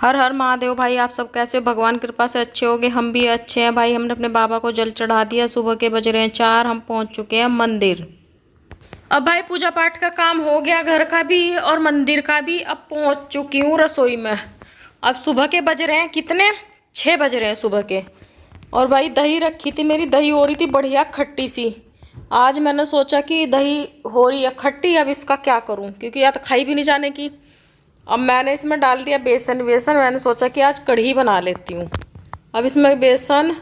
हर हर महादेव भाई। आप सब कैसे हो? भगवान कृपा से अच्छे होगे। हम भी अच्छे हैं भाई। हमने अपने बाबा को जल चढ़ा दिया। सुबह के बज रहे हैं 4। हम पहुंच चुके हैं मंदिर। अब भाई पूजा पाठ का काम हो गया, घर का भी और मंदिर का भी। अब पहुंच चुकी हूँ रसोई में। अब सुबह के बज रहे हैं कितने, 6 बज रहे हैं सुबह के। और भाई दही रखी थी, मेरी दही हो रही थी बढ़िया खट्टी सी। आज मैंने सोचा कि दही हो रही है खट्टी, अब इसका क्या करूं, क्योंकि या तो खाई भी नहीं जाने की। अब मैंने इसमें डाल दिया बेसन मैंने सोचा कि आज कढ़ी बना लेती हूँ। अब इसमें बेसन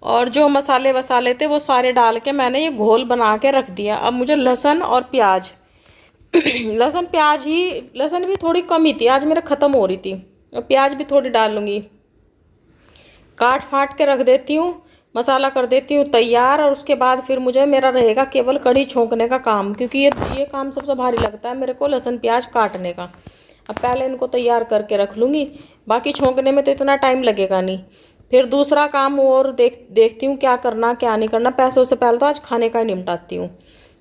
और जो मसाले वसाले थे वो सारे डाल के मैंने ये घोल बना के रख दिया। अब मुझे लहसुन और प्याज लहसुन भी थोड़ी कम ही थी, आज मेरे ख़त्म हो रही थी। और प्याज भी थोड़ी डाल लूँगी, काट फाट के रख देती हूँ। मसाला कर देती हूँ तैयार। और उसके बाद फिर मेरा रहेगा केवल कढ़ी छोंकने का काम, क्योंकि ये काम सबसे भारी लगता है मेरे को, लहसुन प्याज काटने का। अब पहले इनको तैयार करके रख लूँगी, बाकी छोंकने में तो इतना टाइम लगेगा नहीं। फिर दूसरा काम और देखती हूँ क्या करना क्या नहीं करना। पैसों से पहले तो आज खाने का ही निपटाती हूँ।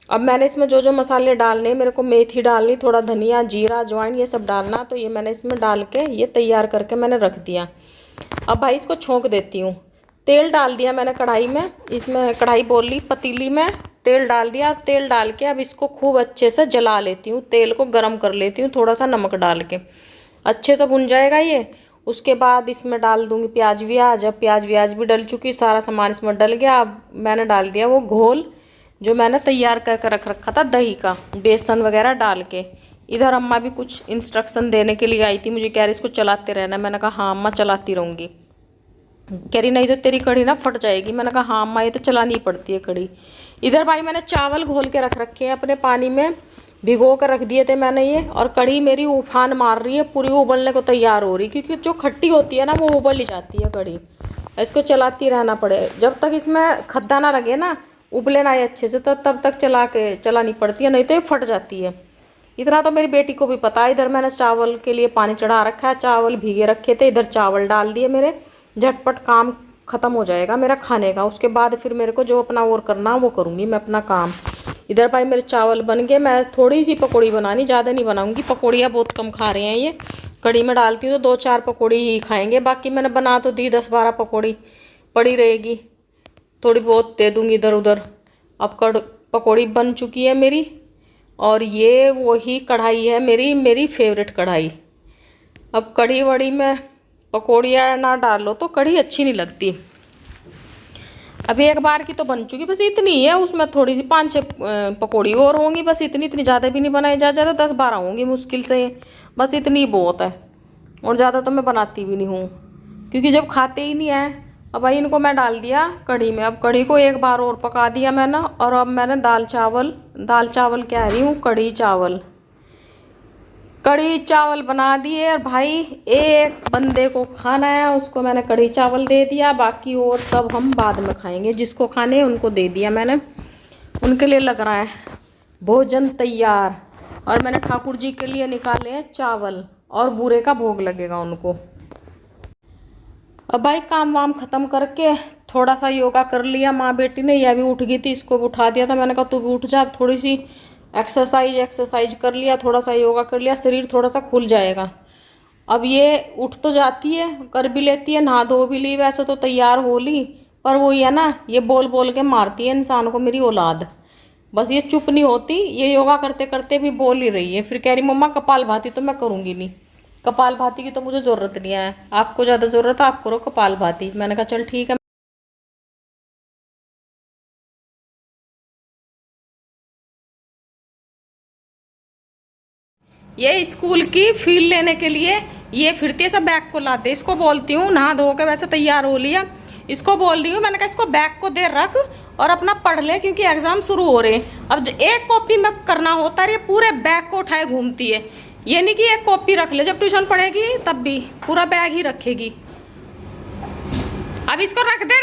अब मैंने इसमें जो जो मसाले डालने, मेरे को मेथी डालनी, थोड़ा धनिया जीरा अजवाइन ये सब डालना, तो ये मैंने इसमें डाल के ये तैयार करके मैंने रख दिया। अब भाई इसको छोंक देती हूँ। तेल डाल दिया मैंने कढ़ाई में, इसमें कढ़ाई बोल ली पतीली में तेल डाल दिया। अब तेल डाल के अब इसको खूब अच्छे से जला लेती हूँ, तेल को गरम कर लेती हूँ थोड़ा सा नमक डाल के। अच्छे से भुन जाएगा ये। उसके बाद इसमें डाल दूँगी प्याज व्याज। अब प्याज व्याज भी डल चुकी, सारा सामान इसमें डल गया। अब मैंने डाल दिया वो घोल जो मैंने तैयार करके रख रखा था दही का, बेसन वगैरह डाल के। इधर अम्मा भी कुछ इंस्ट्रक्शन देने के लिए आई थी, मुझे कह रही इसको चलाते रहना। मैंने कहा हाँ अम्मा चलाती रहूँगी। कह रही नहीं तो तेरी कढ़ी ना फट जाएगी। मैंने कहा हाँ अम्मा ये तो चलानी ही पड़ती है कढ़ी। इधर भाई मैंने चावल घोल के रख रखे हैं, अपने पानी में भिगो कर रख दिए थे मैंने ये। और कढ़ी मेरी उफान मार रही है, पूरी उबलने को तैयार हो रही, क्योंकि जो खट्टी होती है ना वो उबल ही जाती है कढ़ी। इसको चलाती रहना पड़े जब तक इसमें खद्दा ना लगे ना, उबले ना ये अच्छे से, तो तब तक चलानी पड़ती है, नहीं तो ये फट जाती है। इतना तो मेरी बेटी को भी पता है। इधर मैंने चावल के लिए पानी चढ़ा रखा है, चावल भीगे रखे थे, इधर चावल डाल दिए मेरे। झटपट काम ख़त्म हो जाएगा मेरा खाने का। उसके बाद फिर मेरे को जो अपना और करना वो करूँगी मैं अपना काम। इधर भाई मेरे चावल बन गए। मैं थोड़ी सी पकौड़ी बनानी, ज़्यादा नहीं बनाऊँगी, पकौड़ियाँ बहुत कम खा रहे हैं ये। कढ़ी में डालती हूँ तो 2-4 पकौड़ी ही खाएंगे, बाकी मैंने बना तो दी 10-12 पकौड़ी पड़ी रहेगी, थोड़ी बहुत दे दूँगी इधर उधर। अब पकौड़ी बन चुकी है मेरी। और ये वही कढ़ाई है मेरी फेवरेट कढ़ाई। अब कढ़ी वड़ी में पकौड़ियाँ ना डालो तो कढ़ी अच्छी नहीं लगती। अभी एक बार की तो बन चुकी, बस इतनी ही है। उसमें थोड़ी सी 5-6 पकौड़ी और होंगी, बस इतनी ज़्यादा भी नहीं बनाई जा, ज़्यादा 10-12 होंगी मुश्किल से, बस इतनी बहुत है। और ज़्यादा तो मैं बनाती भी नहीं हूँ, क्योंकि जब खाते ही नहीं है। अब भाई इनको मैं डाल दिया कढ़ी में। अब कढ़ी को एक बार और पका दिया मैंने। और अब मैंने दाल चावल कह रही हूँ, कढ़ी चावल बना दिए। और भाई एक बंदे को खाना है, उसको मैंने कढ़ी चावल दे दिया, बाकी और सब हम बाद में खाएंगे। जिसको खाने हैं उनको दे दिया मैंने, उनके लिए लग रहा है भोजन तैयार। और मैंने ठाकुर जी के लिए निकाले हैं चावल, और बूरे का भोग लगेगा उनको। अब भाई काम वाम ख़त्म करके थोड़ा सा योगा कर लिया माँ बेटी ने। यह भी उठ गई थी, इसको भी उठा दिया था। मैंने कहा तू भी उठ जा, थोड़ी सी एक्सरसाइज कर लिया, थोड़ा सा योगा कर लिया, शरीर थोड़ा सा खुल जाएगा। अब ये उठ तो जाती है, कर भी लेती है, नहा धो भी ली, वैसे तो तैयार हो ली, पर वही है ना, ये बोल बोल के मारती है इंसान को मेरी औलाद। बस ये चुप नहीं होती, ये योगा करते करते भी बोल ही रही है। फिर कह रही मम्मा कपाल भाती तो मैं करूँगी नहीं, कपाल भाती की तो मुझे ज़रूरत नहीं है, आपको ज़्यादा ज़रूरत है, आप करो कपाल भाती। मैंने कहा चल ठीक है। ये स्कूल की फील लेने के लिए ये फिरती है, सब बैग को लाते। इसको बोलती हूँ नहा धो के वैसे तैयार हो लिया, इसको बोल रही हूँ, मैंने कहा इसको बैग को दे रख और अपना पढ़ ले, क्योंकि एग्जाम शुरू हो रहे हैं। अब एक कॉपी में करना होता है, ये पूरे बैग को उठाए घूमती है। ये नहीं कि एक कॉपी रख ले, जब ट्यूशन पढ़ेगी तब भी पूरा बैग ही रखेगी। अब इसको रख दे,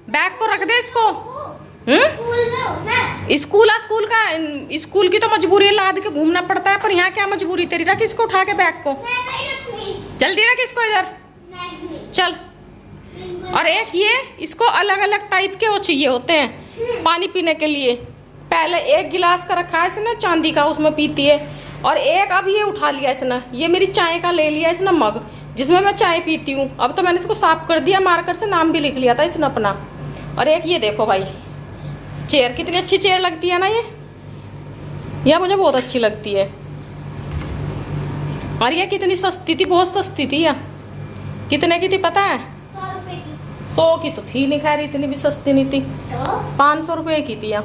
बैग को रख दे इसको। स्कूल की तो मजबूरी है, लाद के घूमना पड़ता है, पर यहाँ क्या मजबूरी तेरी? रख इसको उठा के बैग को, जल्दी रख इसको इधर, चल। और एक ये इसको अलग अलग टाइप के वो चाहिए होते हैं पानी पीने के लिए। पहले एक गिलास का रखा है इसने चांदी का, उसमें पीती है। और एक अब ये उठा लिया इसने, ये मेरी चाय का ले लिया इसने मग, जिसमें मैं चाय पीती हूँ। अब तो मैंने इसको साफ कर दिया, मार्कर से नाम भी लिख लिया था इसने अपना। और एक ये देखो भाई चेयर, कितनी अच्छी चेयर लगती है ना ये, यह मुझे बहुत अच्छी लगती है। और ये कितनी सस्ती थी, बहुत सस्ती थी यार। कितने की थी पता है? 100 रुपए की। 100 की तो थी नहीं, खैर इतनी भी सस्ती नहीं थी, 500 रुपये की थी यार।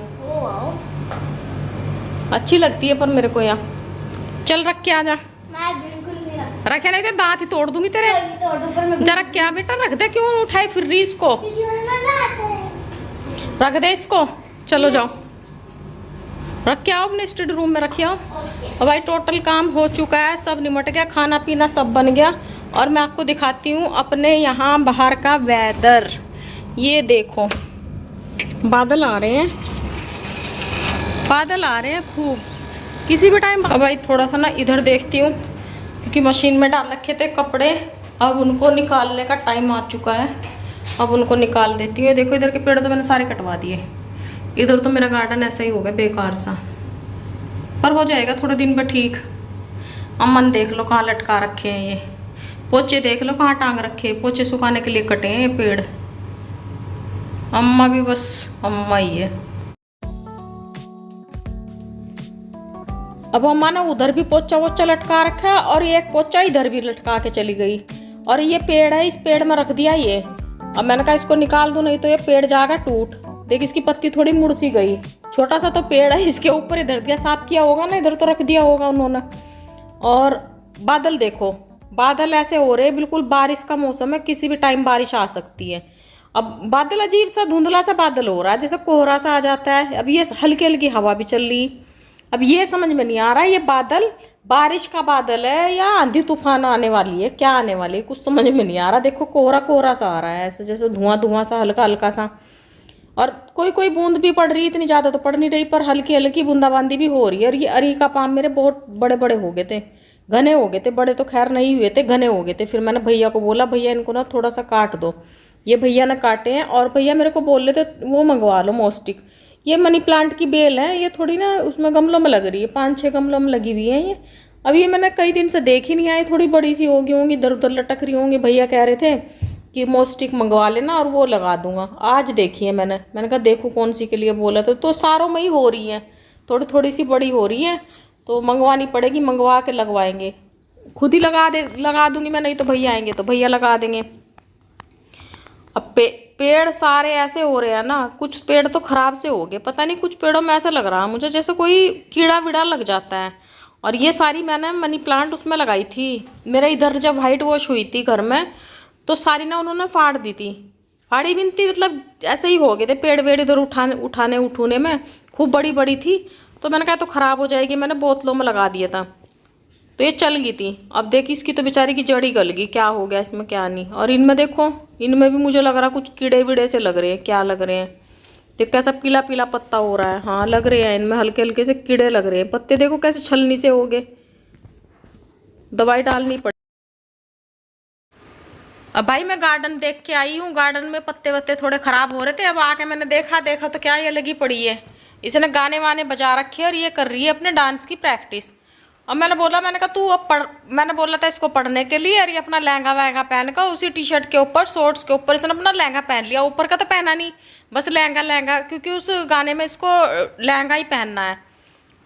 अच्छी लगती है पर मेरे को यार। चल रख के आ जा। मैं बिल्कुल नहीं रखती। रखे नहीं तो दांत ही तोड़ दूंगी तेरे। तोड़ दो पर मैं जरा क्या बेटा रख दे, क्यों उठाई फिर रही इसको, क्योंकि मुझे मजा आता है। रख दे इसको। चलो जाओ रख के आओ, अपने स्टडी रूम में रखे आओ। ओके। और भाई टोटल काम हो चुका है, सब निमट गया, खाना पीना सब बन गया। और मैं आपको दिखाती हूँ अपने यहाँ बाहर का वेदर। ये देखो बादल आ रहे हैं, बादल आ रहे हैं खूब, किसी भी टाइम। अब भाई थोड़ा सा ना इधर देखती हूँ, क्योंकि मशीन में डाल रखे थे कपड़े, अब उनको निकालने का टाइम आ चुका है। अब उनको निकाल देती हूँ। देखो इधर के पेड़ तो मैंने सारे कटवा दिए, इधर तो मेरा गार्डन ऐसा ही हो गया बेकार सा, पर हो जाएगा थोड़े दिन में ठीक। अमन देख लो कहाँ लटका रखे हैं ये, पोचे देख लो कहाँ टांग रखे, पोचे सुखाने के लिए कटे हैं ये पेड़। अम्मा भी बस अम्मा ही है। अब अम्मा ने उधर भी पोचा वोचा लटका रखा है, और ये एक पोचा इधर भी लटका के चली गई। और ये पेड़ है, इस पेड़ में रख दिया ये। अब मैंने कहा इसको निकाल दूं, नहीं तो ये पेड़ जाएगा टूट। देख इसकी पत्ती थोड़ी मुड़ सी गई, छोटा सा तो पेड़ है, इसके ऊपर इधर दिया, साफ किया होगा ना, इधर तो रख दिया होगा उन्होंने। और बादल देखो, बादल ऐसे हो रहे बिल्कुल बारिश का मौसम है, किसी भी टाइम बारिश आ सकती है। अब बादल अजीब सा धुंधला सा बादल हो रहा है, जैसे कोहरा सा आ जाता है। अब ये हल्की हल्की हवा भी चल रही। अब ये समझ में नहीं आ रहा ये बादल बारिश का बादल है या आंधी तूफान आने वाली है, क्या आने वाली है, कुछ समझ में नहीं आ रहा। देखो कोहरा कोहरा सा आ रहा है, ऐसे जैसे धुआं धुआं सा, हल्का हल्का सा। और कोई कोई बूंद भी पड़ रही, इतनी ज़्यादा तो पड़ नहीं रही, पर हल्की हल्की बूंदाबांदी भी हो रही है। और ये अरी का पान मेरे बहुत बड़े बड़े हो गए थे, घने हो गए थे, बड़े तो खैर नहीं हुए थे, घने हो गए थे। फिर मैंने भैया को बोला, भैया इनको ना थोड़ा सा काट दो। ये भैया ने काटे हैं। और भैया मेरे को बोल रहे थे वो मंगवा लो मोस्टिक, ये मनी प्लांट की बेल है, ये थोड़ी ना उसमें गमलों में लग रही है, 5-6 गमलों में लगी हुई है ये। अब ये मैंने कई दिन से देख ही नहीं आई, थोड़ी बड़ी सी होगी होंगी, इधर उधर लटक रही होंगी। भैया कह रहे थे कि मोस्टिक मंगवा लेना और वो लगा दूंगा। आज देखी है मैंने कहा देखो कौन सी के लिए बोला था, तो सारों में ही हो रही है, थोड़ी थोड़ी सी बड़ी हो रही है, तो मंगवानी पड़ेगी, मंगवा के लगवाएंगे। खुद ही लगा दूंगी मैं, नहीं तो भैया आएंगे तो भैया लगा देंगे। अब पेड़ सारे ऐसे हो रहे हैं ना, कुछ पेड़ तो खराब से हो गए, पता नहीं कुछ पेड़ों में ऐसा लग रहा है मुझे जैसे कोई कीड़ा वीड़ा लग जाता है। और ये सारी मैंने मनी प्लांट उसमें लगाई थी, मेरे इधर जब वाइट वॉश हुई थी घर में, तो सारी ना उन्होंने फाड़ दी थी, फाड़ी भी नहीं थी, मतलब ऐसे ही हो गए थे पेड़ वेड़ इधर उठाने उठूने में, खूब बड़ी बड़ी थी। तो मैंने कहा तो ख़राब हो जाएगी, मैंने बोतलों में लगा दिया था, तो ये चल गई थी। अब देखी इसकी तो बेचारी की जड़ ही गल गई, क्या हो गया इसमें क्या नहीं। और इनमें देखो, इनमें भी मुझे लग रहा कुछ कीड़े वीड़े से लग रहे हैं, क्या लग रहे हैं, देख कैसा पीला पीला पत्ता हो रहा है। हाँ लग रहे हैं, इनमें हल्के हल्के से कीड़े लग रहे हैं, पत्ते देखो कैसे छलनी से हो गए, दवाई डालनी पड़ी। अब भाई मैं गार्डन देख के आई हूँ, गार्डन में पत्ते वत्ते थोड़े खराब हो रहे थे, अब आके मैंने देखा तो क्या ये लगी पड़ी है, इसने गाने वाने बजा रखे और ये कर रही है अपने डांस की प्रैक्टिस। अब मैंने कहा तू अब पढ़, मैंने बोला था इसको पढ़ने के लिए, और ये अपना लहंगा वहंगा पहन कर उसी टी शर्ट के ऊपर शॉर्ट्स के ऊपर इसने अपना लहंगा पहन लिया, ऊपर का तो पहना नहीं, बस लहंगा, क्योंकि उस गाने में इसको लहंगा ही पहनना है,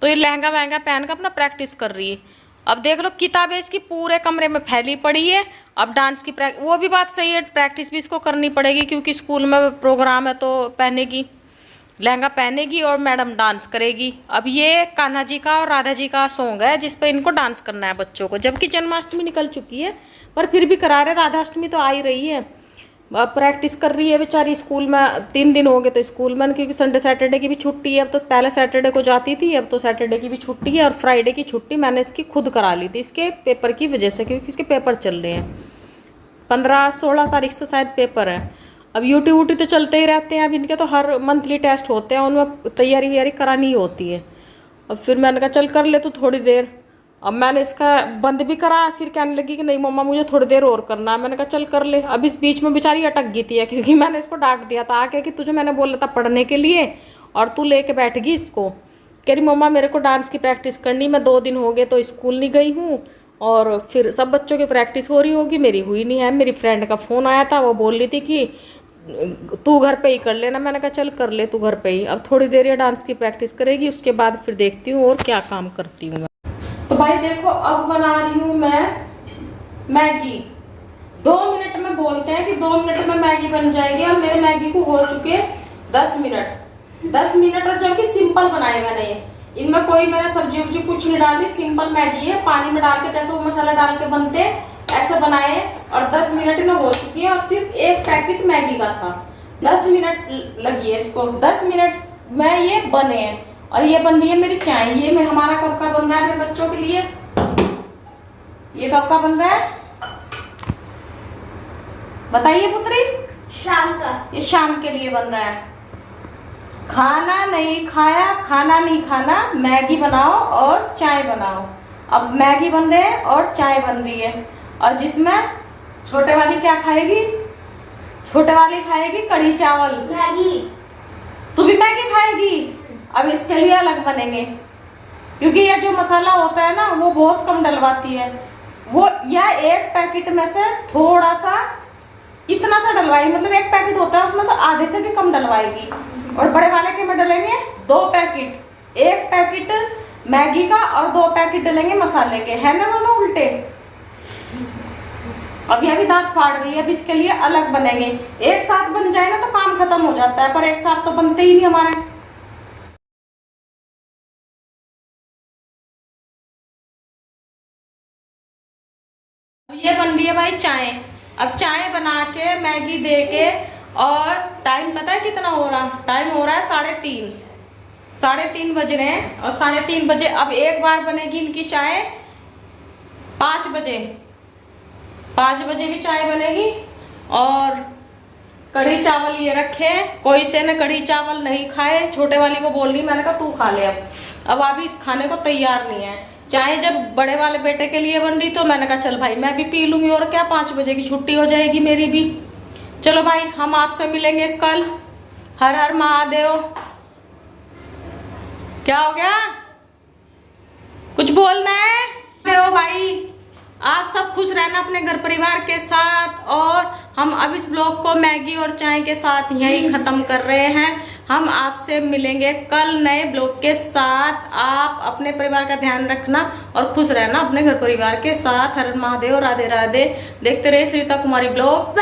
तो ये लहंगा वहंगा पहन कर अपना प्रैक्टिस कर रही है। अब देख लो किताबें इसकी पूरे कमरे में फैली पड़ी है। अब डांस की वो भी बात सही है, प्रैक्टिस भी इसको करनी पड़ेगी, क्योंकि स्कूल में प्रोग्राम है तो पहनेगी, लहंगा पहनेगी और मैडम डांस करेगी। अब ये कान्हा जी का और राधा जी का सॉन्ग है जिस पर इनको डांस करना है बच्चों को, जबकि जन्माष्टमी निकल चुकी है पर फिर भी करा रहे, राधाष्टमी तो आ ही रही है। अब प्रैक्टिस कर रही है बेचारी, स्कूल में 3 दिन हो गए तो स्कूल में, क्योंकि संडे सैटरडे की भी छुट्टी है। अब तो पहले सैटरडे को जाती थी, अब तो सैटरडे की भी छुट्टी है, और फ्राइडे की छुट्टी मैंने इसकी खुद करा ली थी इसके पेपर की वजह से, क्योंकि इसके पेपर चल रहे हैं, 15-16 तारीख से शायद पेपर है। अब यूटी तो चलते ही रहते हैं, अब इनके तो हर मंथली टेस्ट होते हैं, उनमें तैयारी व्यारी करानी ही होती है। अब फिर मैंने कहा चल कर ले तू थोड़ी देर। अब मैंने इसका बंद भी करा, फिर कहने लगी कि नहीं मम्मा मुझे थोड़ी देर और करना है। मैंने कहा चल कर ले। अब इस बीच में बेचारी अटक गई थी, क्योंकि मैंने इसको डांट दिया था आके कि तुझे मैंने बोला था पढ़ने के लिए और तू लेके बैठ गई इसको। कह रही मम्मा मेरे को डांस की प्रैक्टिस करनी, मैं 2 दिन हो गए तो स्कूल नहीं गई हूँ और फिर सब बच्चों की प्रैक्टिस हो रही होगी, मेरी हुई नहीं है। मेरी फ्रेंड का फ़ोन आया था, वो बोल रही थी कि तू घर पे ही कर लेना। मैंने कहा चल कर ले तू घर पे ही। अब थोड़ी देर ये डांस की प्रैक्टिस करेगी, उसके बाद फिर देखती हूँ और क्या काम करती हूँ मैं। तो भाई देखो अब बना रही हूँ मैं मैगी। 2 मिनट में बोलते हैं कि 2 मिनट में मैगी बन जाएगी और मेरे मैगी को हो चुके 10 मिनट। 10 मिनट और जबकि सिंपल बनाए मैंने ये, इनमें कोई मैंने सब्जी उब्जी कुछ नहीं डाली, सिंपल मैगी है। पानी में डाल के जैसे वो मसाला डाल के बनते ऐसे बनाए और 10 मिनट में हो चुकी है और सिर्फ एक पैकेट मैगी का था। 10 मिनट लगी है इसको, 10 मिनट में ये बने हैं। और ये बन रही है मेरी चाय। ये में हमारा कब का बन रहा है मेरे बच्चों के लिए, ये कब का बन रहा है बताइए पुत्री? शाम का। ये शाम के लिए बन रहा है। खाना नहीं खाया, खाना नहीं खाना, मैगी बनाओ और चाय बनाओ। अब मैगी बन रहे हैं और चाय बन रही है। और जिसमें छोटे वाली क्या खाएगी? छोटे वाली खाएगी कढ़ी चावल। मैगी। तू भी मैगी खाएगी? अब इसके लिए अलग बनेंगे, क्योंकि ये जो मसाला होता है ना वो बहुत कम डलवाती है। वो या एक पैकेट में से थोड़ा सा इतना सा डलवाएगी, मतलब एक पैकेट होता है उसमें से आधे से भी कम डलवाएगी। और बड़े वाले के में डलेंगे 2 पैकेट, 1 पैकेट मैगी का और 2 पैकेट डलेंगे मसाले के, है ना दोनों उल्टे। अभी अभी दांत फाड़ रही है, अब इसके लिए अलग बनेंगे। एक साथ बन जाए ना तो काम खत्म हो जाता है, पर एक साथ तो बनते ही नहीं हमारे। ये बन रही है भाई चाय। अब चाय बना के मैगी दे के, और टाइम पता है कितना हो रहा? टाइम हो रहा है 3:30, 3:30 बज रहे हैं। और 3:30 बजे अब एक बार बनेगी इनकी चाय 5 बजे, 5 बजे भी चाय बनेगी। और कढ़ी चावल ये रखे, कोई से ने कढ़ी चावल नहीं खाए। छोटे वाली को बोल रही, मैंने कहा तू खा ले। अब अभी खाने को तैयार नहीं है। चाय जब बड़े वाले बेटे के लिए बन रही तो मैंने कहा चल भाई मैं भी पी लूंगी, और क्या 5 बजे की छुट्टी हो जाएगी मेरी भी। चलो भाई हम आपसे मिलेंगे कल। हर हर महादेव। क्या हो गया? कुछ बोलना है? देव भाई आप सब खुश रहना अपने घर परिवार के साथ। और हम अब इस ब्लॉग को मैगी और चाय के साथ यहीं खत्म कर रहे हैं। हम आपसे मिलेंगे कल नए ब्लॉग के साथ। आप अपने परिवार का ध्यान रखना और खुश रहना अपने घर परिवार के साथ। हर महादेव, राधे राधे। देखते रहे श्रीता कुमारी ब्लॉग।